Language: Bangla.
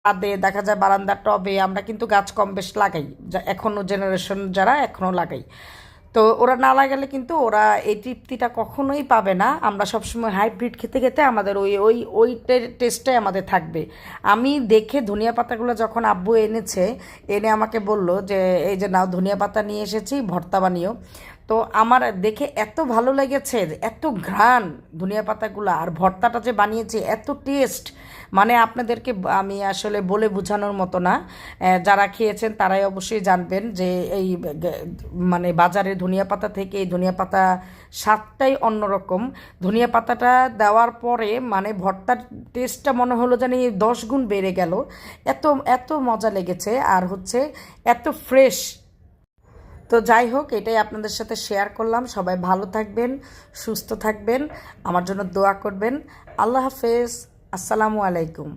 ছাদে দেখা যায় বারান্দার টবে আমরা কিন্তু গাছ কম বেশ লাগাই, যা এখনও জেনারেশন যারা এখনও লাগাই। তো ওরা না লাগালে কিন্তু ওরা এই তৃপ্তিটা কখনোই পাবে না। আমরা সবসময় হাইব্রিড খেতে খেতে আমাদের ওই ওই ওই টেস্টটাই আমাদের থাকবে। আমি দেখে ধনিয়া পাতাগুলো যখন আব্বু এনেছে, এনে আমাকে বলল যে এই যে নাও ধনিয়া পাতা নিয়ে এসেছি, ভর্তা বানিও। তো আমার দেখে এত ভালো লেগেছে, এত ঘ্রাণ ধনিয়া পাতাগুলো, আর ভর্তাটা যে বানিয়েছি এত টেস্ট, মানে আপনাদেরকে আমি আসলে বলে বোঝানোর মতো না। যারা খেয়েছেন তারাই অবশ্যই জানবেন যে এই মানে বাজারে ধনিয়া পাতা থেকে এই ধনিয়া পাতা স্বাদটাই অন্যরকম। ধনিয়া পাতাটা দেওয়ার পরে মানে ভর্তার টেস্টটা মনে হলো জানি 10 গুণ বেড়ে গেল। এত এত মজা লেগেছে, আর হচ্ছে এত ফ্রেশ। তো যাই হোক, এটাই আপনাদের সাথে শেয়ার করলাম। সবাই ভালো থাকবেন, সুস্থ থাকবেন, আমার জন্য দোয়া করবেন। আল্লাহ হাফেজ। আসসালামু আলাইকুম।